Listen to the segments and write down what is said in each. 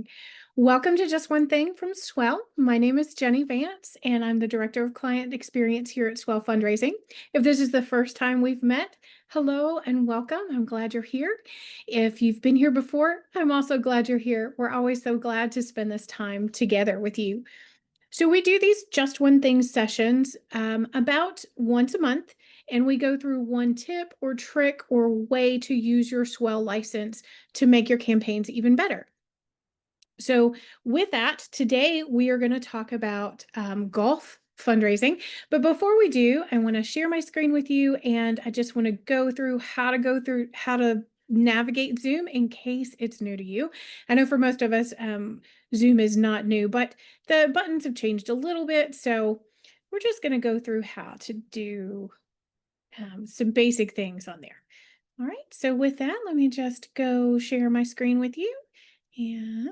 Fundraising. Welcome to Just One Thing from Swell. My name is Jenny Vance, and I'm the Director of Client Experience here at Swell Fundraising. If this is the first time we've met, hello and welcome. I'm glad you're here. If you've been here before, I'm also glad you're here. We're always so glad to spend this time together with you. So we do these Just One Thing sessions about once a month, and we go through one tip or trick or way to use your Swell license to make your campaigns even better. So with that, today we are going to talk about golf fundraising. But before we do, I want to share my screen with you, and I just want to go through how to navigate Zoom in case it's new to you. I know for most of us, Zoom is not new, but the buttons have changed a little bit. So we're just going to go through how to do some basic things on there. All right, so with that, let me just go share my screen with you. And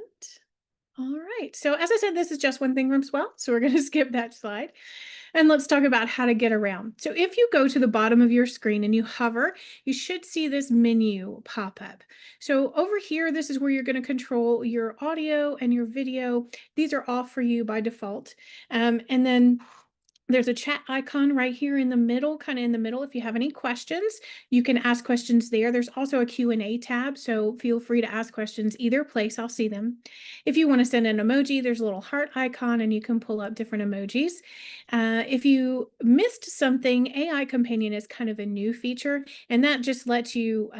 all right, so as I said, this is Just One Thing from Swell, so we're going to skip that slide. And let's talk about how to get around. So if you go to the bottom of your screen and you hover, you should see this menu pop up. So over here, this is where you're going to control your audio and your video. These are off for you by default. And then there's a chat icon right here in the middle, kind of in the middle. If you have any questions, you can ask questions there. There's also a Q&A tab, so feel free to ask questions either place. I'll see them. If you want to send an emoji, there's a little heart icon, and you can pull up different emojis. If you missed something, AI Companion is kind of a new feature, and that just lets you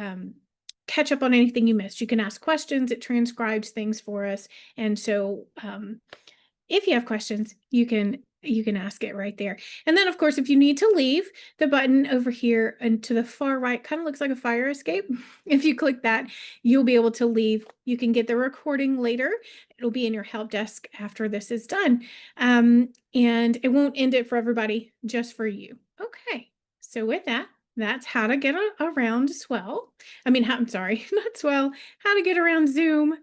catch up on anything you missed. You can ask questions. It transcribes things for us. And so if you have questions, you can ask it right there. And then, of course, if you need to leave, the button over here and to the far right kind of looks like a fire escape. If you click that, you'll be able to leave. You can get the recording later. It'll be in your help desk after this is done. And it won't end it for everybody, just for you. Okay, so with that, that's how to get around Swell. I'm sorry, not Swell, how to get around Zoom.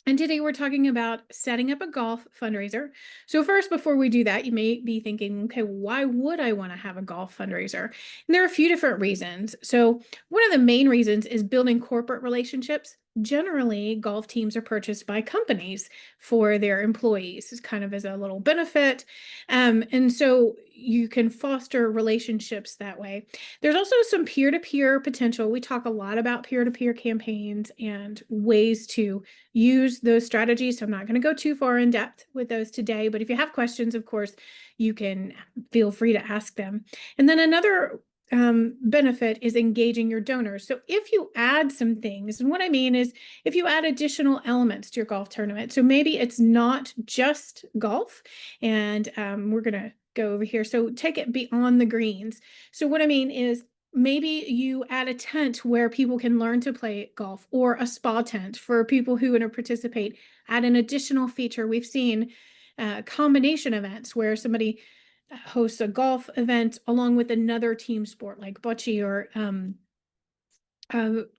And today we're talking about setting up a golf fundraiser. So first, before we do that, you may be thinking, okay, why would I want to have a golf fundraiser? And there are a few different reasons. So one of the main reasons is building corporate relationships. Generally, golf teams are purchased by companies for their employees. It's kind of as a little benefit. And so you can foster relationships that way. There's also some peer-to-peer potential. We talk a lot about peer-to-peer campaigns and ways to use those strategies. So I'm not going to go too far in depth with those today, but if you have questions, of course, you can feel free to ask them. And then another benefit is engaging your donors. So if you add some things, and what I mean is if you add additional elements to your golf tournament, so maybe it's not just golf, and we're going to go over here. So take it beyond the greens. So what I mean is maybe you add a tent where people can learn to play golf, or a spa tent for people who want to participate. Add an additional feature. We've seen combination events where somebody hosts a golf event along with another team sport like bocce or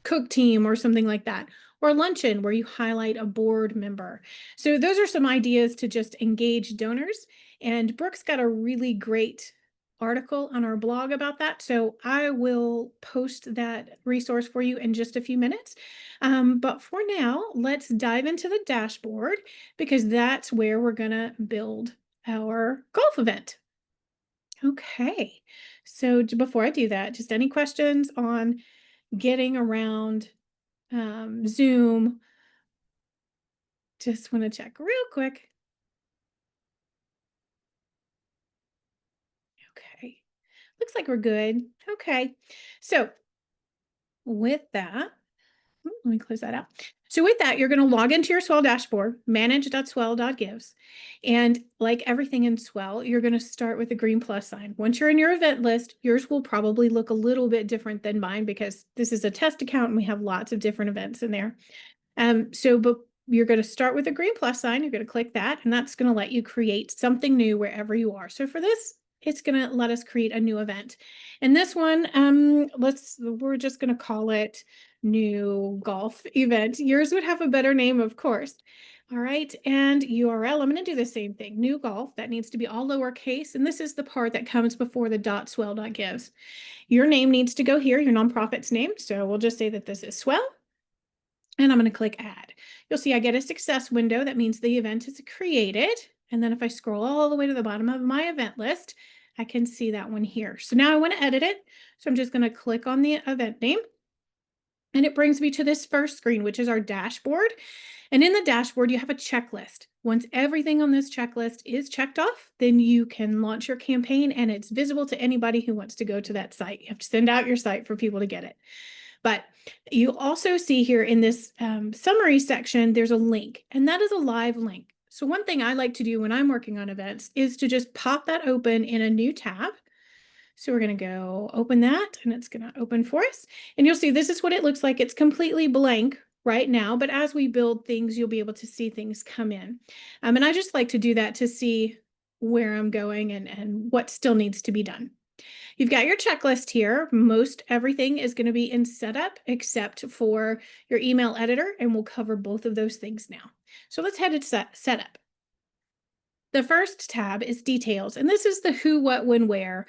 cook team or something like that, or luncheon where you highlight a board member. So those are some ideas to just engage donors. And Brooke's got a really great article on our blog about that. So I will post that resource for you in just a few minutes. But for now, let's dive into the dashboard because that's where we're going to build our golf event. Okay, so before I do that, just any questions on getting around Zoom? Just want to check real quick. Okay, looks like we're good. Okay, so with that, let me close that out. So with that, you're going to log into your Swell dashboard, manage.swell.gives. And like everything in Swell, you're going to start with the green plus sign. Once you're in your event list, yours will probably look a little bit different than mine because this is a test account and we have lots of different events in there. But you're going to start with the green plus sign. You're going to click that, and that's going to let you create something new wherever you are. So for this, it's going to let us create a new event. And this one, we're just going to call it new golf event. Yours would have a better name, of course. All right, and URL, I'm going to do the same thing. New golf, that needs to be all lowercase, and this is the part that comes before the .swell.gives. Your name needs to go here, your nonprofit's name. So we'll just say that this is Swell. and I'm going to click add. You'll see I get a success window. That means the event is created. And then if I scroll all the way to the bottom of my event list, I can see that one here. So now I want to edit it. So I'm just going to click on the event name. And it brings me to this first screen, which is our dashboard. And in the dashboard, you have a checklist. Once everything on this checklist is checked off, then you can launch your campaign and it's visible to anybody who wants to go to that site. You have to send out your site for people to get it. But you also see here in this summary section, there's a link, and that is a live link. So one thing I like to do when I'm working on events is to just pop that open in a new tab. So we're going to go open that, and it's going to open for us. And you'll see this is what it looks like. It's completely blank right now, but as we build things, you'll be able to see things come in. And I just like to do that to see where I'm going and what still needs to be done. You've got your checklist here. Most everything is going to be in setup except for your email editor, and we'll cover both of those things now. So let's head to setup. The first tab is details, and this is the who, what, when, where.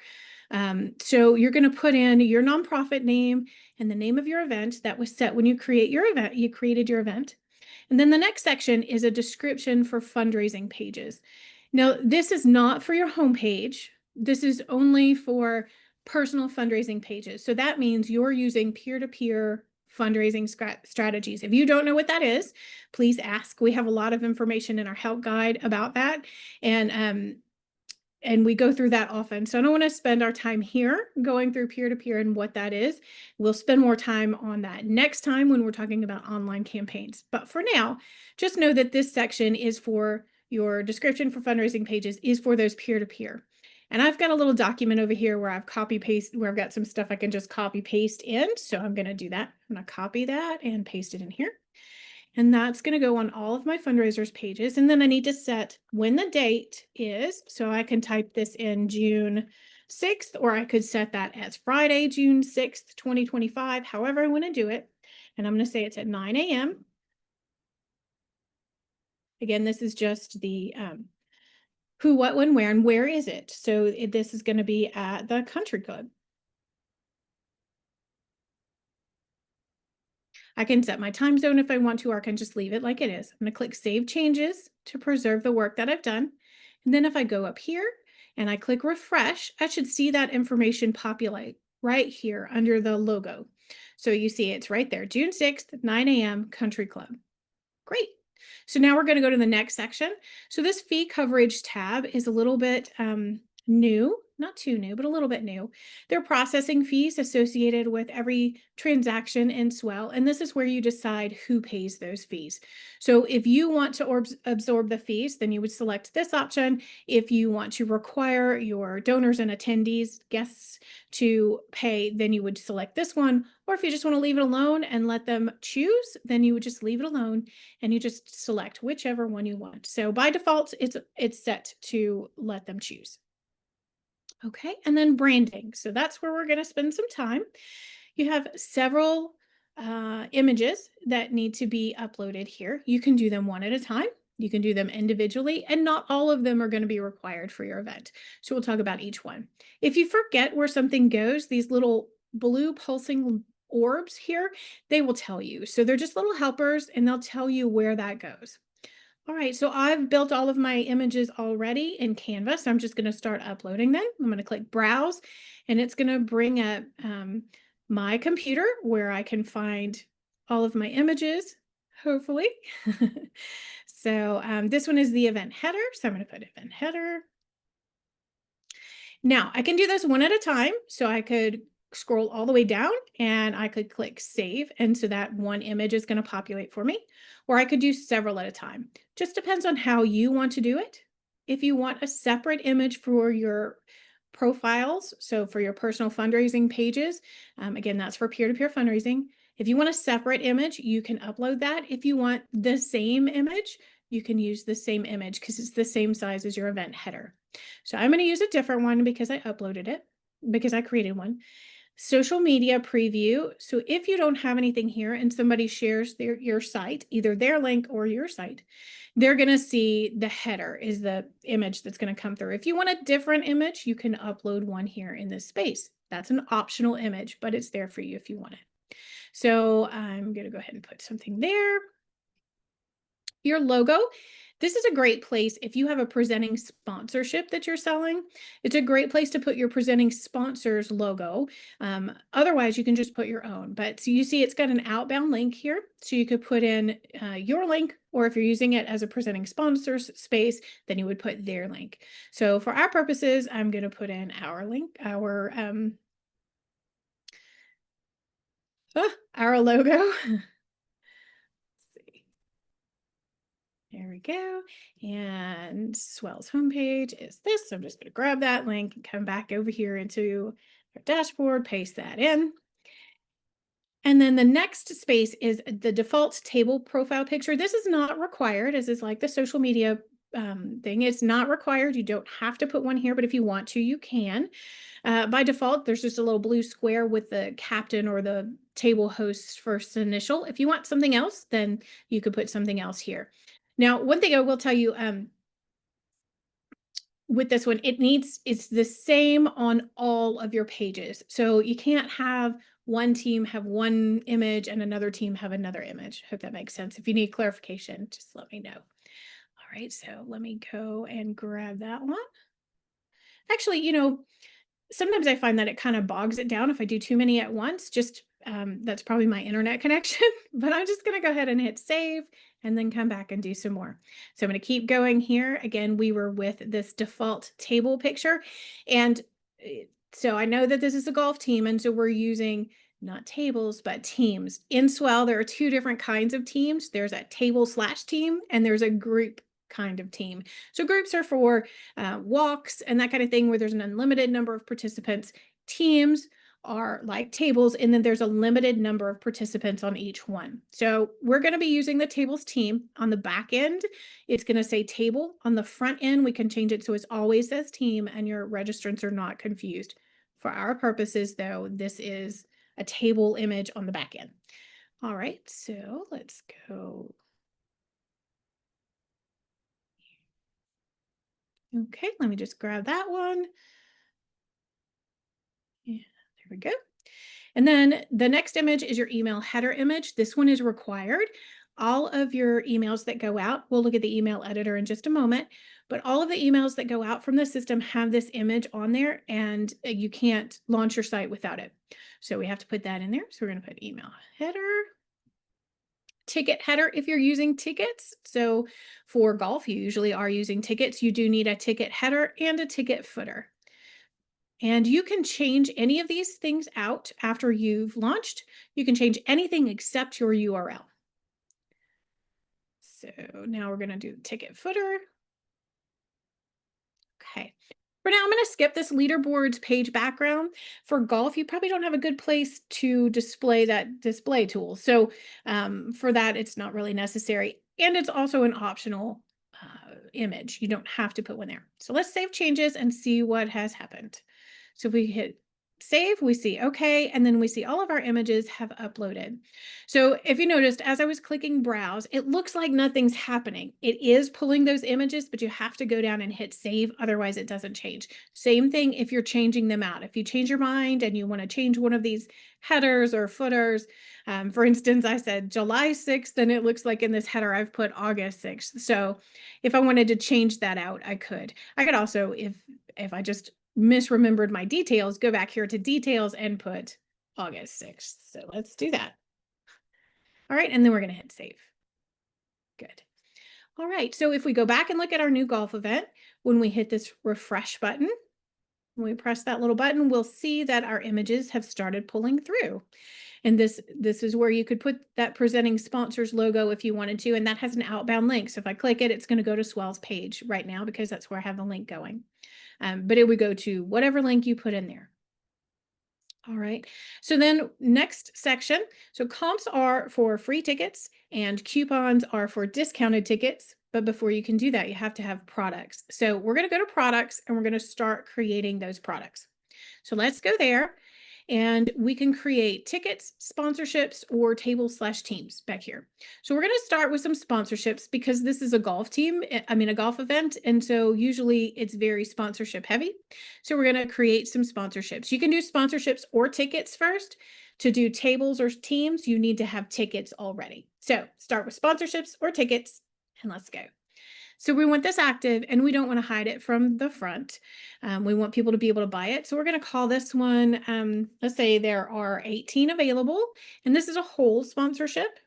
So you're going to put in your nonprofit name and the name of your event that was set when you created your event. And then the next section is a description for fundraising pages. Now, this is not for your homepage. This is only for personal fundraising pages. So that means you're using peer-to-peer fundraising strategies. If you don't know what that is, please ask. We have a lot of information in our help guide about that. And we go through that often. So I don't want to spend our time here going through peer-to-peer and what that is. We'll spend more time on that next time when we're talking about online campaigns. But for now, just know that this section is for your description for fundraising pages is for those peer-to-peer. And I've got a little document over here where I've where I've got some stuff I can just copy paste in. So I'm going to do that. I'm going to copy that and paste it in here. And that's going to go on all of my fundraisers pages. And then I need to set when the date is. So I can type this in June 6th, or I could set that as Friday, June 6th, 2025, however I want to do it. And I'm going to say it's at 9 a.m. Again, this is just the who, what, when, where, and where is it? So this is going to be at the country club. I can set my time zone if I want to, or I can just leave it like it is. I'm going to click Save Changes to preserve the work that I've done. And then if I go up here and I click Refresh, I should see that information populate right here under the logo. So you see it's right there, June 6th, 9 a.m., Country Club. Great. So now we're going to go to the next section. So this fee coverage tab is a little bit new, not too new, but a little bit new. There are processing fees associated with every transaction in Swell, and this is where you decide who pays those fees. So if you want to absorb the fees, then you would select this option. If you want to require your donors and attendees, guests to pay, then you would select this one. Or if you just want to leave it alone and let them choose, then you would just leave it alone and you just select whichever one you want. So by default, it's set to let them choose. Okay, and then branding. So that's where we're going to spend some time. You have several images that need to be uploaded here. You can do them one at a time. You can do them individually, and not all of them are going to be required for your event. So we'll talk about each one. If you forget where something goes, these little blue pulsing orbs here, they will tell you. So they're just little helpers, and they'll tell you where that goes. All right, so I've built all of my images already in Canva, so I'm just going to start uploading them. I'm going to click Browse, and it's going to bring up my computer where I can find all of my images, hopefully. So this one is the event header, so I'm going to put event header. Now, I can do this one at a time, so I could scroll all the way down and I could click save, and so that one image is going to populate for me, or I could do several at a time. Just depends on how you want to do it. If you want a separate image for your profiles, so for your personal fundraising pages, again, that's for peer-to-peer fundraising. If you want a separate image, you can upload that. If you want the same image, you can use the same image because it's the same size as your event header. So I'm going to use a different one because I uploaded it, because I created one. Social media preview. So if you don't have anything here and somebody shares your site, either their link or your site, they're going to see the header is the image that's going to come through. If you want a different image, you can upload one here in this space. That's an optional image, but it's there for you if you want it. So I'm going to go ahead and put something there. Your logo. This is a great place if you have a presenting sponsorship that you're selling. It's a great place to put your presenting sponsor's logo. Otherwise, you can just put your own. But so you see it's got an outbound link here. So you could put in your link, or if you're using it as a presenting sponsor's space, then you would put their link. So for our purposes, I'm going to put in our link, our logo. There we go. And Swell's homepage is this. So I'm just going to grab that link and come back over here into our dashboard, paste that in. And then the next space is the default table profile picture. This is not required, as is like the social media thing. It's not required. You don't have to put one here, but if you want to, you can. By default, there's just a little blue square with the captain or the table host's first initial. If you want something else, then you could put something else here. Now, one thing I will tell you, with this one, it's the same on all of your pages. So you can't have one team have one image and another team have another image. Hope that makes sense. If you need clarification, just let me know. All right, so let me go and grab that one. Actually, sometimes I find that it kind of bogs it down if I do too many at once. Just that's probably my internet connection, but I'm just going to go ahead and hit save and then come back and do some more. So I'm going to keep going here. Again, we were with this default table picture. And so I know that this is a golf team. And so we're using not tables, but teams. In Swell, there are two different kinds of teams. There's a table/team and there's a group kind of team. So groups are for walks and that kind of thing where there's an unlimited number of participants. Teams are like tables, and then there's a limited number of participants on each one. So we're going to be using the tables team. On the back end, it's going to say table. On the front end, we can change it so it always says team and your registrants are not confused. For our purposes, though, this is a table image on the back end. All right, so let's go. Okay, let me just grab that one. Yeah, there we go. And then the next image is your email header image. This one is required. All of your emails that go out, we'll look at the email editor in just a moment, but all of the emails that go out from the system have this image on there, and you can't launch your site without it. So we have to put that in there. So we're going to put email header. Ticket header if you're using tickets. So for golf, you usually are using tickets. You do need a ticket header and a ticket footer. And you can change any of these things out after you've launched. You can change anything except your URL. So now we're going to do the ticket footer. Okay. For now, I'm going to skip this leaderboards page background. For golf, you probably don't have a good place to display that display tool. So for that, it's not really necessary. And it's also an optional image. You don't have to put one there. So let's save changes and see what has happened. So if we hit save, we see okay, and then we see all of our images have uploaded. So if you noticed, as I was clicking browse, it looks like nothing's happening. It is pulling those images, but you have to go down and hit save, otherwise it doesn't change. Same thing if you're changing them out. If you change your mind and you want to change one of these headers or footers, for instance, I said July 6th, and it looks like in this header I've put August 6th. So if I wanted to change that out, I could. I could also, if I just misremembered my details, go back here to details and put August 6th. So let's do that. All right, and then we're going to hit save. Good. All right, so if we go back and look at our new golf event, when we hit this refresh button, when we press that little button, we'll see that our images have started pulling through. And this is where you could put that presenting sponsors logo if you wanted to, and that has an outbound link. So if I click it, it's going to go to Swell's page right now because that's where I have the link going. But it would go to whatever link you put in there. All right. So then next section. So comps are for free tickets and coupons are for discounted tickets. But before you can do that, you have to have products. So we're going to go to products and we're going to start creating those products. So let's go there. And we can create tickets, sponsorships, or tables/teams back here. So we're going to start with some sponsorships because this is a golf team, a golf event. And so usually it's very sponsorship heavy. So we're going to create some sponsorships. You can do sponsorships or tickets first. To do tables or teams, you need to have tickets already. So start with sponsorships or tickets, and let's go. So we want this active, and we don't want to hide it from the front. We want people to be able to buy it. So we're going to call this one, let's say there are 18 available, and this is a whole sponsorship.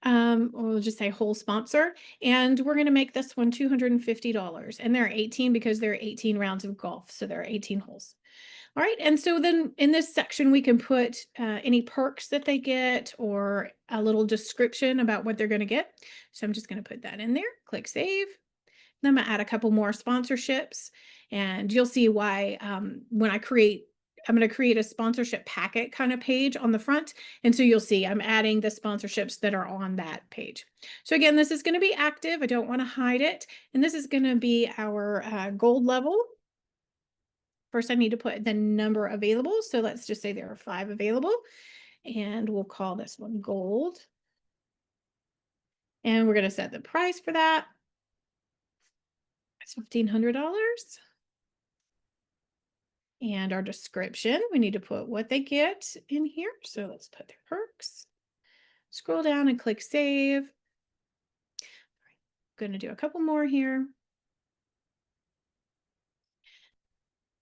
Or we'll just say whole sponsor, and we're going to make this one $250. And there are 18 because there are 18 rounds of golf. So there are 18 holes. All right, and so then in this section, we can put any perks that they get or a little description about what they're going to get. So I'm just going to put that in there, click save. Then I'm going to add a couple more sponsorships, and you'll see why when I'm going to create a sponsorship packet kind of page on the front. And so you'll see I'm adding the sponsorships that are on that page. So again, this is going to be active. I don't want to hide it. And this is going to be our gold level. First, I need to put the number available. So let's just say there are 5 available, and we'll call this one gold. And we're going to set the price for that. It's $1,500. And our description, we need to put what they get in here. So let's put their perks. Scroll down and click save. Going to do a couple more here.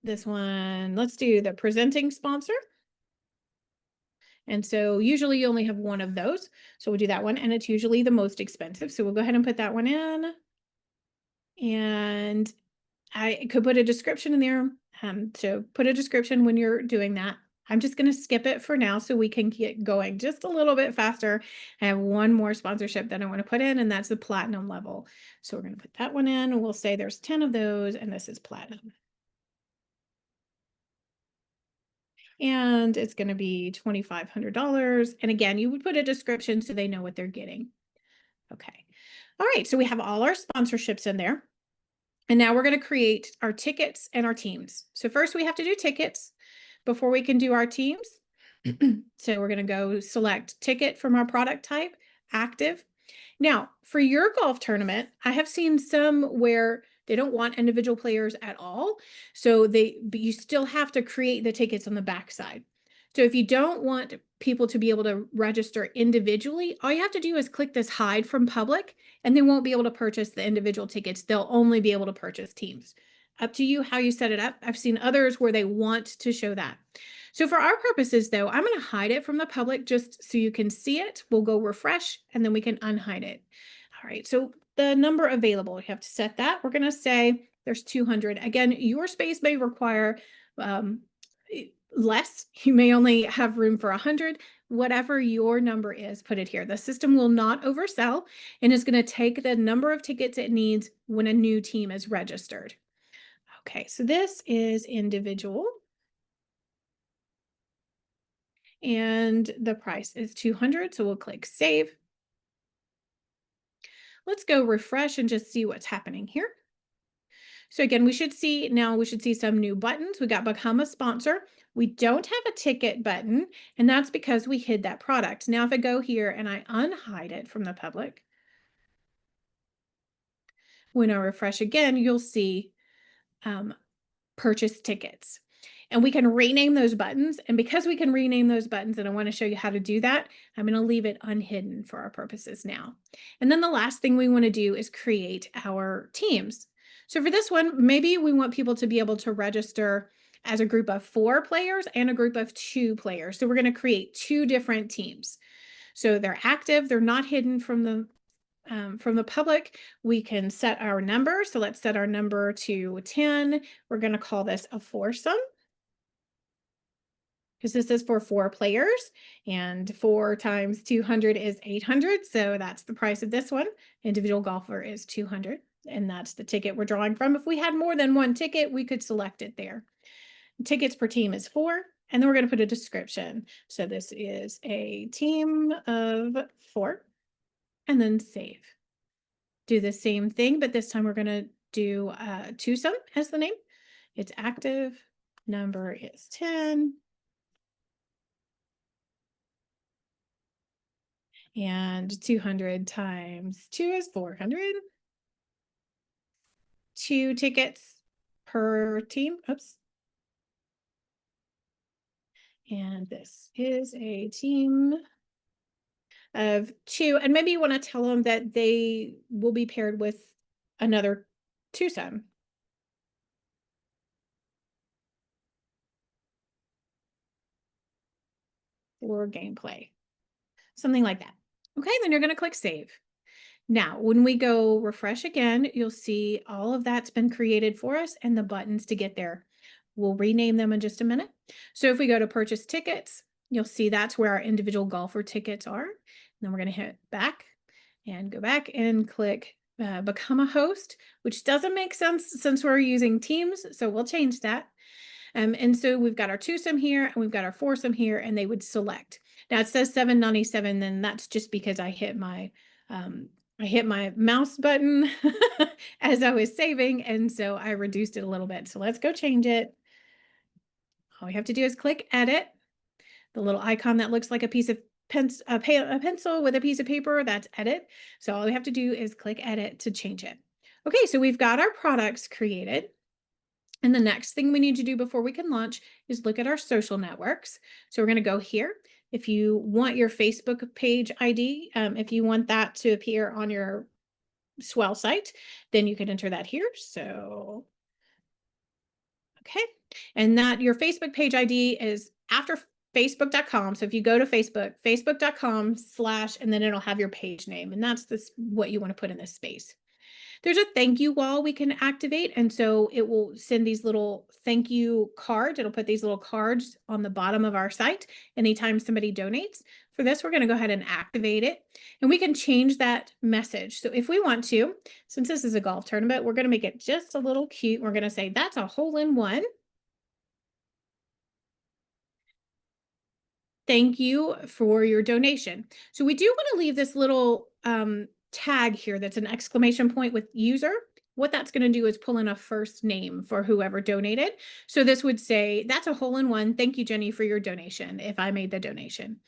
This one, let's do the presenting sponsor. And so usually you only have one of those. So we'll do that one, and it's usually the most expensive. So we'll go ahead and put that one in. And I could put a description in there. So put a description when you're doing that. I'm just going to skip it for now so we can get going just a little bit faster. I have one more sponsorship that I want to put in, and that's the platinum level. So we're going to put that one in, and we'll say there's 10 of those, and this is platinum. And it's going to be $2,500. And again, you would put a description so they know what they're getting. Okay. All right. So we have all our sponsorships in there. And now we're going to create our tickets and our teams. So first we have to do tickets before we can do our teams. So we're going to go select ticket from our product type, active. Now, for your golf tournament, I have seen some where they don't want individual players at all. So but you still have to create the tickets on the backside. So if you don't want people to be able to register individually, all you have to do is click this hide from public, and they won't be able to purchase the individual tickets. They'll only be able to purchase teams. Up to you how you set it up. I've seen others where they want to show that. So for our purposes, though, I'm going to hide it from the public just so you can see it. We'll go refresh, and then we can unhide it. All right, so the number available, you have to set that. We're going to say there's 200. Again, your space may require less. You may only have room for 100. Whatever your number is, put it here. The system will not oversell and is going to take the number of tickets it needs when a new team is registered. Okay, so this is individual. And the price is 200, so we'll click save. Let's go refresh and just see what's happening here. So again, we should see some new buttons. We got become a sponsor. We don't have a ticket button, and that's because we hid that product. Now, if I go here and I unhide it from the public, when I refresh again, you'll see purchase tickets. And we can rename those buttons. And because we can rename those buttons, and I want to show you how to do that, I'm going to leave it unhidden for our purposes now. And then the last thing we want to do is create our teams. So for this one, maybe we want people to be able to register as a group of 4 players and a group of 2 players. So we're going to create 2 different teams. So they're active, they're not hidden from the public. We can set our number. So let's set our number to 10. We're going to call this a foursome, because this is for 4 players, and 4 times 200 is 800. So that's the price of this one. Individual golfer is 200, and that's the ticket we're drawing from. If we had more than one ticket, we could select it there. Tickets per team is 4, and then we're going to put a description. So this is a team of 4, and then save. Do the same thing, but this time we're going to do twosome as the name. It's active, number is 10. And 200 times 2 is 400. 2 tickets per team. Oops. And this is a team of 2. And maybe you want to tell them that they will be paired with another twosome for gameplay, something like that. Okay, then you're going to click save. Now, when we go refresh again, you'll see all of that's been created for us and the buttons to get there. We'll rename them in just a minute. So if we go to purchase tickets, you'll see that's where our individual golfer tickets are. And then we're going to hit back and go back and click become a host, which doesn't make sense since we're using teams. So we'll change that. And so we've got our twosome here and we've got our foursome here, and they would select. Now it says 797, then that's just because I hit my mouse button as I was saving, and so I reduced it a little bit. So let's go change it. All we have to do is click edit. The little icon that looks like a piece of a pencil with a piece of paper, that's edit. So all we have to do is click edit to change it. Okay, so we've got our products created. And the next thing we need to do before we can launch is look at our social networks. So we're going to go here. If you want your Facebook page ID, if you want that to appear on your Swell site, then you can enter that here. So, okay. And that your Facebook page ID is after facebook.com. So if you go to Facebook, facebook.com/ and then it'll have your page name. And that's what you want to put in this space. There's a thank you wall we can activate. And so it will send these little thank you cards. It'll put these little cards on the bottom of our site anytime somebody donates. For this, we're going to go ahead and activate it. And we can change that message. So if we want to, since this is a golf tournament, we're going to make it just a little cute. We're going to say, that's a hole-in-one. Thank you for your donation. So we do want to leave this little tag here that's an exclamation point with user. What that's going to do is pull in a first name for whoever donated. So this would say, that's a hole-in-one. Thank you, Jenny, for your donation, if I made the donation.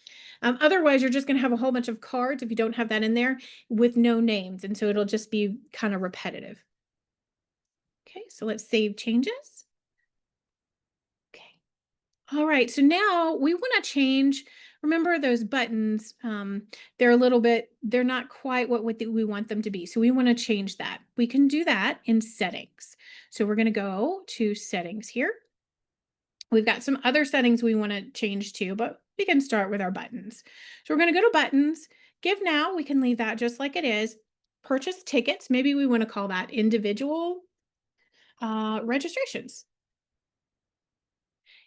Otherwise, you're just going to have a whole bunch of cards if you don't have that in there with no names. And so it'll just be kind of repetitive. Okay, so let's save changes. Okay. All right, so now we want to change. Remember those buttons, they're not quite what we want them to be. So we want to change that. We can do that in settings. So we're going to go to settings here. We've got some other settings we want to change too, but we can start with our buttons. So we're going to go to buttons, give now, we can leave that just like it is. Purchase tickets, maybe we want to call that individual registrations.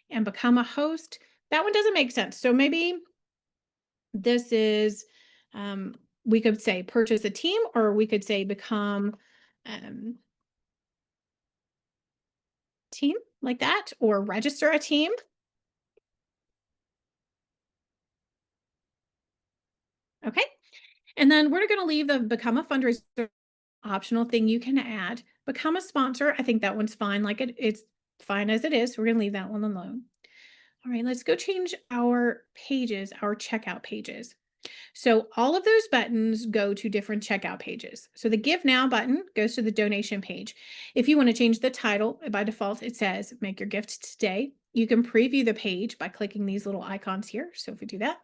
And become a host. That one doesn't make sense. So maybe this is, we could say purchase a team, or we could say become team like that, or register a team. Okay. And then we're going to leave the become a fundraiser optional thing you can add. Become a sponsor. I think that one's fine. Like it's fine as it is. So we're going to leave that one alone. All right, let's go change our pages, our checkout pages. So all of those buttons go to different checkout pages. So the Give Now button goes to the donation page. If you want to change the title, by default, it says Make Your Gift Today. You can preview the page by clicking these little icons here. So if we do that,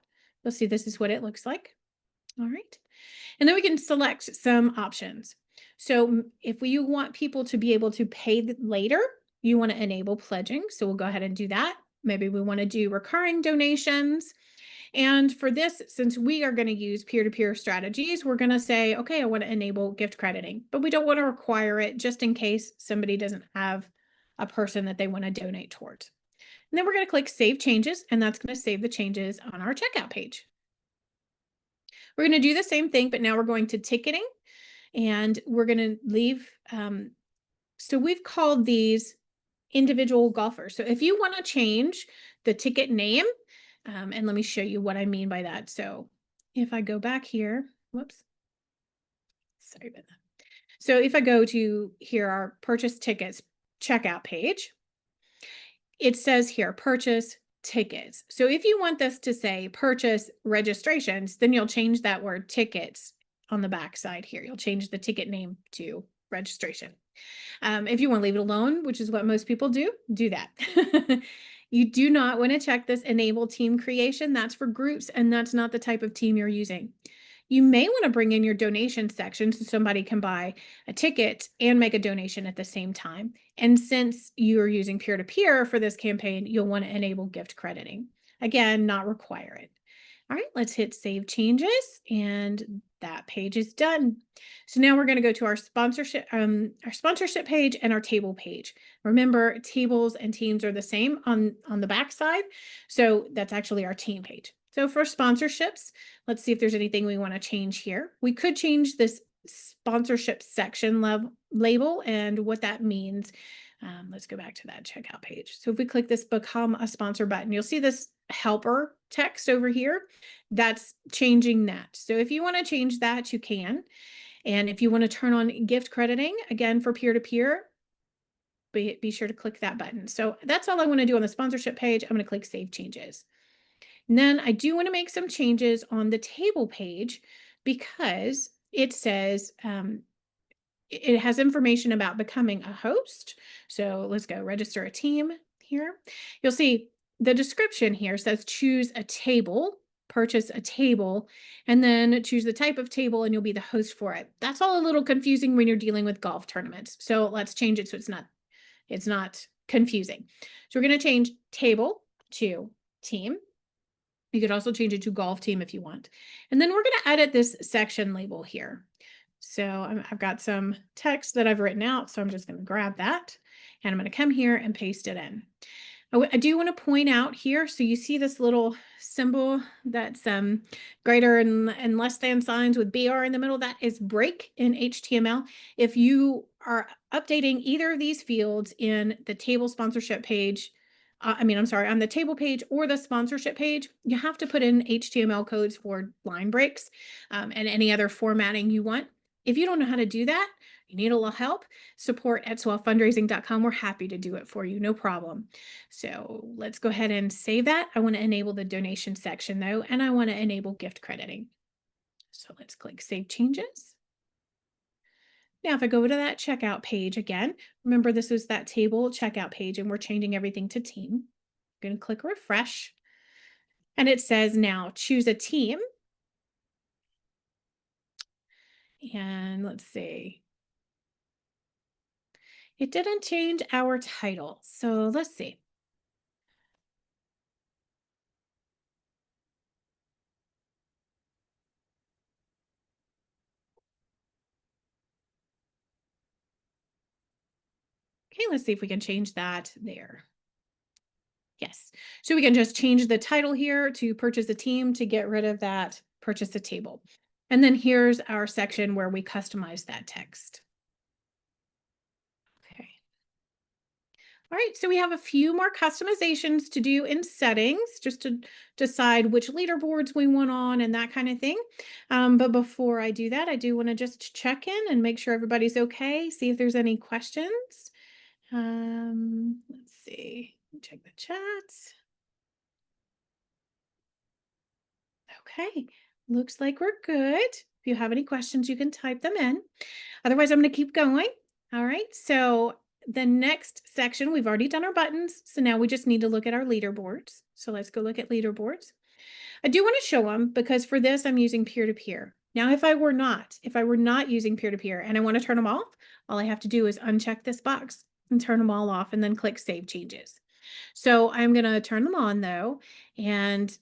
you'll see this is what it looks like. All right. And then we can select some options. So if you want people to be able to pay later, you want to enable pledging. So we'll go ahead and do that. Maybe we want to do recurring donations. And for this, since we are going to use peer-to-peer strategies, we're going to say, okay, I want to enable gift crediting, but we don't want to require it just in case somebody doesn't have a person that they want to donate towards. And then we're going to click Save Changes, and that's going to save the changes on our checkout page. We're going to do the same thing, but now we're going to ticketing, and we're going to leave. So we've called these individual golfers. So if you want to change the ticket name, and let me show you what I mean by that. So if I go back here, whoops, sorry about that. So if I go to here, our purchase tickets checkout page, it says here, purchase tickets. So if you want this to say purchase registrations, then you'll change that word tickets on the back side here. You'll change the ticket name to registration. If you want to leave it alone, which is what most people do, do that. You do not want to check this enable team creation. That's for groups, and that's not the type of team you're using. You may want to bring in your donation section so somebody can buy a ticket and make a donation at the same time. And since you're using peer-to-peer for this campaign, you'll want to enable gift crediting. Again, not require it. All right, let's hit save changes, and that page is done. So now we're going to go to our sponsorship page and our table page. Remember, tables and teams are the same on the back side. So that's actually our team page. So for sponsorships, let's see if there's anything we want to change here. We could change this sponsorship section label and what that means. Let's go back to that checkout page. So if we click this become a sponsor button, you'll see this helper text over here. That's changing that. So if you want to change that, you can. And if you want to turn on gift crediting, again, for peer-to-peer, be sure to click that button. So that's all I want to do on the sponsorship page. I'm going to click Save Changes. And then I do want to make some changes on the table page because it says it has information about becoming a host. So let's go register a team here. You'll see the description here says choose a table, purchase a table, and then choose the type of table and you'll be the host for it. That's all a little confusing when you're dealing with golf tournaments. So let's change it so it's not confusing. So we're going to change table to team. You could also change it to golf team if you want. And then we're going to edit this section label here. So I've got some text that I've written out, so I'm just going to grab that and I'm going to come here and paste it in. I do want to point out here, so you see this little symbol that's greater and less than signs with BR in the middle. That is break in HTML. If you are updating either of these fields in the table sponsorship page, on the table page or the sponsorship page, you have to put in HTML codes for line breaks and any other formatting you want. If you don't know how to do that, you need a little help, support at swellfundraising.com. We're happy to do it for you, no problem. So let's go ahead and save that. I want to enable the donation section though, and I want to enable gift crediting. So let's click Save Changes. Now, if I go to that checkout page again, remember this is that table checkout page and we're changing everything to team. I'm going to click refresh and it says now choose a team. And let's see. It didn't change our title. So let's see. Okay, let's see if we can change that there. Yes. So we can just change the title here to purchase a team to get rid of that purchase a table. And then here's our section where we customize that text. Okay. All right, so we have a few more customizations to do in settings just to decide which leaderboards we want on and that kind of thing. But before I do that, I do want to just check in and make sure everybody's okay, see if there's any questions. Let's see, check the chats. Okay, looks like we're good. If you have any questions, you can type them in. Otherwise, I'm going to keep going. All right, so the next section, we've already done our buttons. So now we just need to look at our leaderboards. So let's go look at leaderboards. I do want to show them because for this, I'm using peer-to-peer. Now, if I were not using peer-to-peer and I want to turn them off, all I have to do is uncheck this box and turn them all off and then click Save Changes. So I'm going to turn them on though. And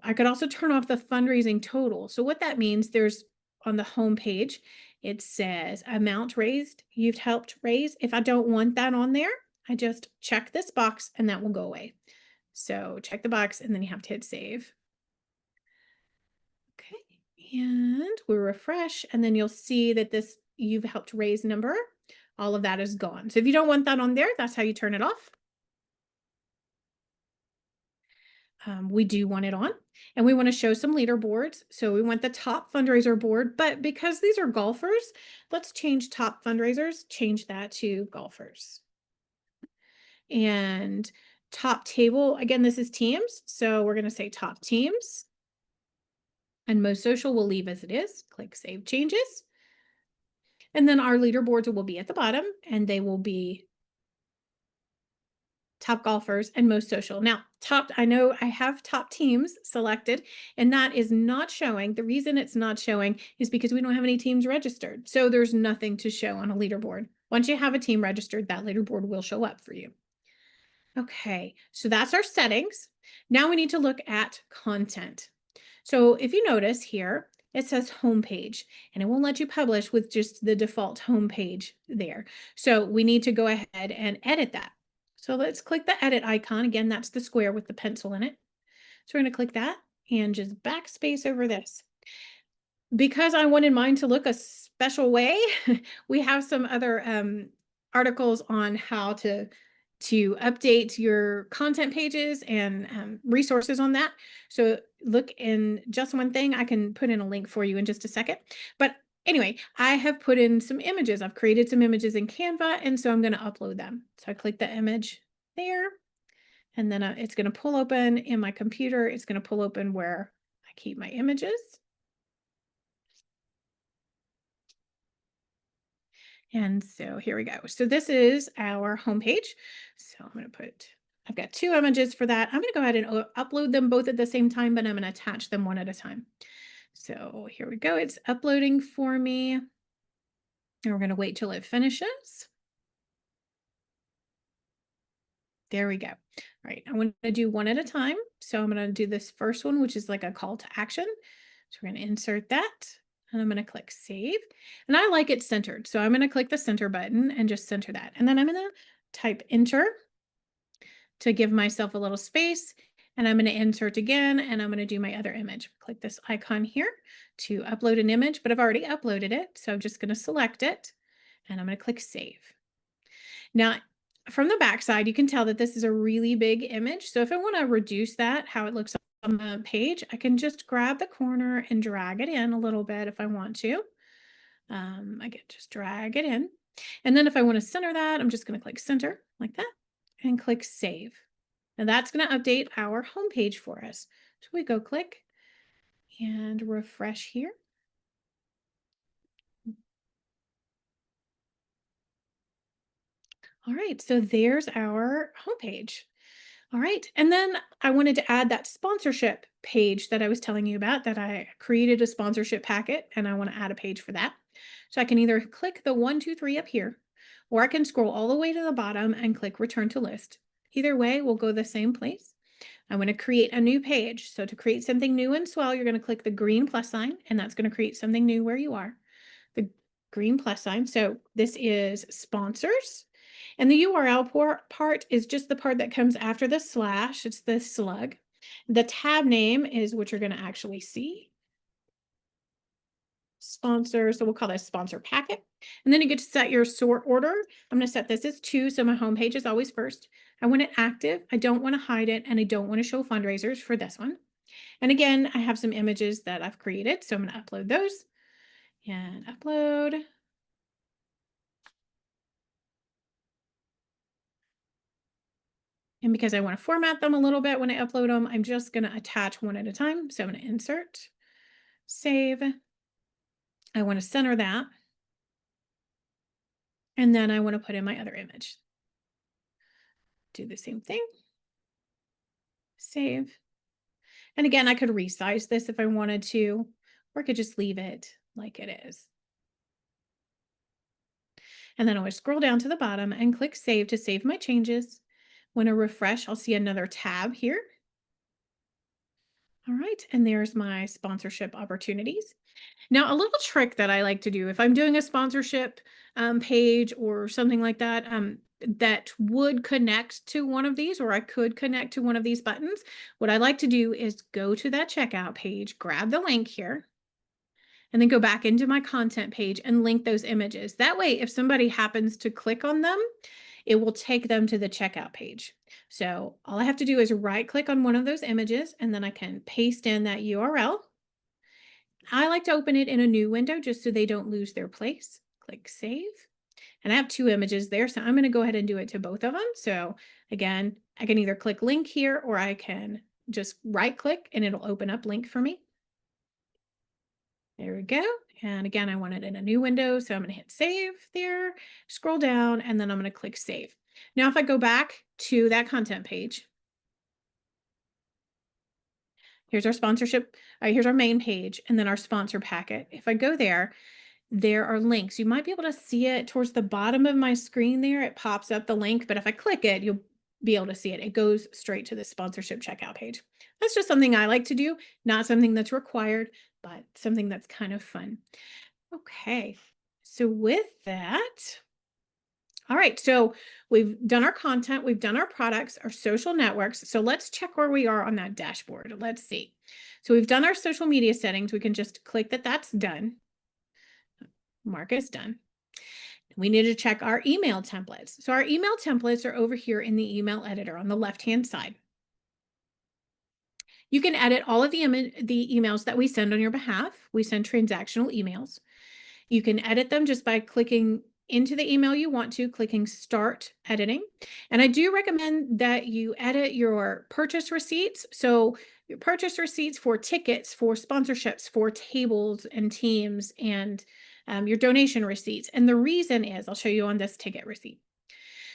I could also turn off the fundraising total. So what that means, there's on the home page, it says amount raised, you've helped raise. If I don't want that on there, I just check this box and that will go away. So check the box and then you have to hit save. Okay, and we refresh and then you'll see that this you've helped raise number, all of that is gone. So if you don't want that on there, that's how you turn it off. We do want it on and we want to show some leaderboards. So we want the top fundraiser board, but because these are golfers, let's change top fundraisers, change that to golfers. And top table, again, this is teams. So we're going to say top teams and most social will leave as it is. Click Save Changes. And then our leaderboards will be at the bottom and they will be top golfers, and most social. Now, I know I have top teams selected, and that is not showing. The reason it's not showing is because we don't have any teams registered. So there's nothing to show on a leaderboard. Once you have a team registered, that leaderboard will show up for you. Okay, so that's our settings. Now we need to look at content. So if you notice here, it says homepage, and it won't let you publish with just the default homepage there. So we need to go ahead and edit that. So let's click the edit icon. Again, that's the square with the pencil in it. So we're going to click that and just backspace over this. Because I wanted mine to look a special way, we have some other articles on how to update your content pages and resources on that. So look in Just One Thing. I can put in a link for you in just a second. But anyway, I have put in some images. I've created some images in Canva, and so I'm going to upload them. So I click the image there, and then it's going to pull open in my computer. It's going to pull open where I keep my images. And so here we go. So this is our homepage. So I'm going to I've got 2 images for that. I'm going to go ahead and upload them both at the same time, but I'm going to attach them one at a time. So here we go. It's uploading for me. And we're going to wait till it finishes. There we go. All right. I want to do one at a time. So I'm going to do this first one, which is like a call to action. So we're going to insert that. And I'm going to click save. And I like it centered. So I'm going to click the center button and just center that. And then I'm going to type enter to give myself a little space. And I'm going to insert again. And I'm going to do my other image. Click this icon here to upload an image, but I've already uploaded it. So I'm just going to select it. And I'm going to click save. Now, from the back side, you can tell that this is a really big image. So if I want to reduce that, how it looks on the page, I can just grab the corner and drag it in a little bit if I want to. I can just drag it in. And then if I want to center that, I'm just going to click center like that and click save. And that's going to update our homepage for us. So we go click and refresh here. All right, so there's our homepage. All right, and then I wanted to add that sponsorship page that I was telling you about, that I created a sponsorship packet, and I want to add a page for that. So I can either click the 1, 2, 3 up here, or I can scroll all the way to the bottom and click return to list. Either way, we'll go the same place. I want to create a new page. So to create something new in Swell, you're going to click the green plus sign, and that's going to create something new where you are. The green plus sign. So this is sponsors. And the URL part is just the part that comes after the slash. It's the slug. The tab name is what you're going to actually see. Sponsor. So we'll call this sponsor packet. And then you get to set your sort order. I'm going to set this as 2. So my homepage is always first. I want it active. I don't want to hide it. And I don't want to show fundraisers for this one. And again, I have some images that I've created. So I'm going to upload those and upload. And because I want to format them a little bit when I upload them, I'm just going to attach one at a time. So I'm going to insert, save. I want to center that. And then I want to put in my other image. Do the same thing. Save. And again, I could resize this if I wanted to, or I could just leave it like it is. And then I would scroll down to the bottom and click save to save my changes. When I refresh, I'll see another tab here. All right, and there's my sponsorship opportunities. Now, a little trick that I like to do if I'm doing a sponsorship page or something like that, that would connect to one of these, or I could connect to one of these buttons, what I like to do is go to that checkout page, grab the link here, and then go back into my content page and link those images. That way, if somebody happens to click on them, it will take them to the checkout page. So all I have to do is right click on one of those images, and then I can paste in that URL. I like to open it in a new window just so they don't lose their place. Click save. And I have 2 images there, so I'm going to go ahead and do it to both of them. So again, I can either click link here, or I can just right click and it'll open up link for me. There we go. And again, I want it in a new window. So I'm going to hit save there, scroll down, and then I'm going to click save. Now, if I go back to that content page. Here's our sponsorship. Here's our main page and then our sponsor packet. If I go there, there are links. You might be able to see it towards the bottom of my screen there. It pops up the link, but if I click it, you'll be able to see it. It goes straight to the sponsorship checkout page. That's just something I like to do, not something that's required, but something that's kind of fun. Okay, so with that, all right, so we've done our content, we've done our products, our social networks. So let's check where we are on that dashboard. Let's see. So we've done our social media settings. We can just click that that's done. Mark it as done. We need to check our email templates. So our email templates are over here in the email editor on the left-hand side. You can edit all of the emails that we send on your behalf. We send transactional emails. You can edit them just by clicking into the email you want to, clicking Start Editing. And I do recommend that you edit your purchase receipts. So your purchase receipts for tickets, for sponsorships, for tables and teams, and your donation receipts. And the reason is, I'll show you on this ticket receipt.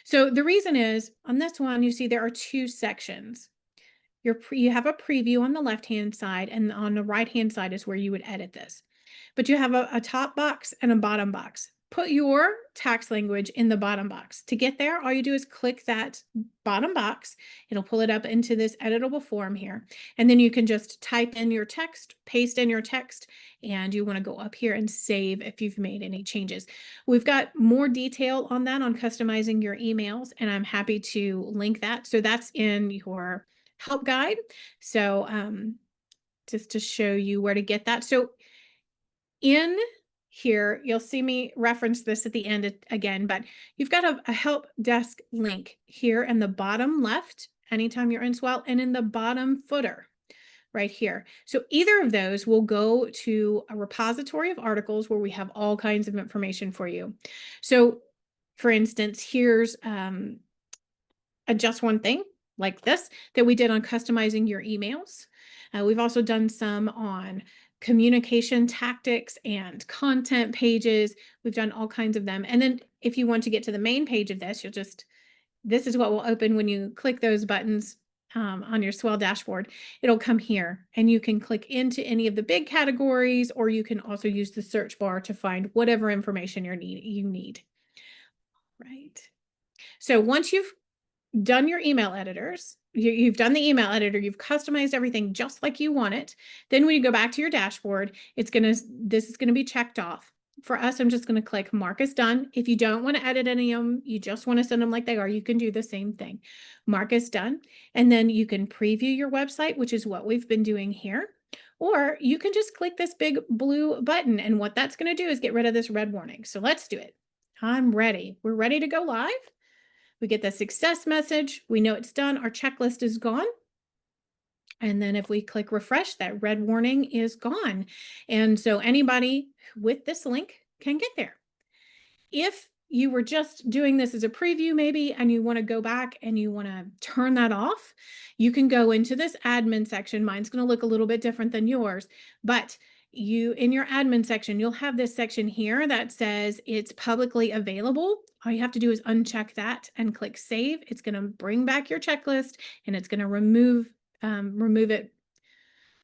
So the reason is, on this one, you see there are two sections. You have a preview on the left-hand side, and on the right-hand side is where you would edit this. But you have a top box and a bottom box. Put your tax language in the bottom box. To get there, all you do is click that bottom box. It'll pull it up into this editable form here. And then you can just type in your text, paste in your text, and you want to go up here and save if you've made any changes. We've got more detail on that, on customizing your emails, and I'm happy to link that. So that's in your help guide. So just to show you where to get that. So in here, you'll see me reference this at the end again, but you've got a help desk link here in the bottom left, anytime you're in Swell, and in the bottom footer right here. So either of those will go to a repository of articles where we have all kinds of information for you. So for instance, here's a just one thing like this that we did on customizing your emails. We've also done some on communication tactics and content pages. We've done all kinds of them. And then if you want to get to the main page of this, this is what will open when you click those buttons on your Swell dashboard. It'll come here and you can click into any of the big categories, or you can also use the search bar to find whatever information you need. Right. So once you've done your email editors, you've done the email editor, you've customized everything just like you want it. Then when you go back to your dashboard, this is gonna be checked off. For us, I'm just gonna click Mark as done. If you don't want to edit any of them, you just want to send them like they are, you can do the same thing. Mark as done. And then you can preview your website, which is what we've been doing here. Or you can just click this big blue button, and what that's gonna do is get rid of this red warning. So let's do it. I'm ready. We're ready to go live. We get the success message. We know it's done. Our checklist is gone. And then if we click refresh, that red warning is gone. And so anybody with this link can get there. If you were just doing this as a preview maybe, and you want to go back and you want to turn that off, you can go into this admin section. Mine's going to look a little bit different than yours, but in your admin section, you'll have this section here that says it's publicly available. All you have to do is uncheck that and click save. It's going to bring back your checklist, and it's going to remove it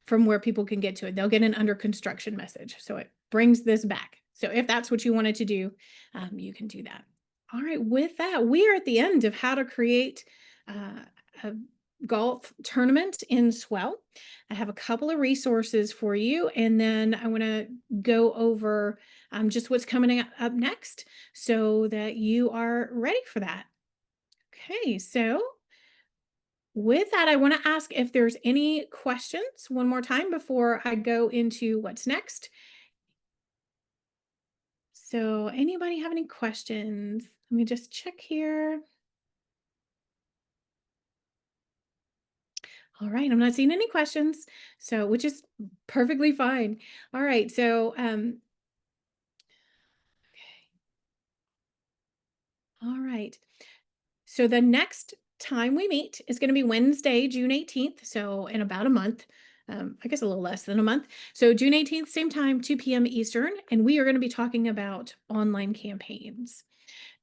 from where people can get to it. They'll get an under construction message. So it brings this back. So if that's what you wanted to do, you can do that. All right, with that, we are at the end of how to create a golf tournament in Swell. I have a couple of resources for you, and then I want to go over just what's coming up next so that you are ready for that. Okay, so with that, I want to ask if there's any questions one more time before I go into what's next. So anybody have any questions? Let me just check here. All right, I'm not seeing any questions, so which is perfectly fine. All right, so okay. All right. So the next time we meet is going to be Wednesday, June 18th. So in about a month, I guess a little less than a month. So June 18th, same time, 2 p.m. Eastern, and we are going to be talking about online campaigns.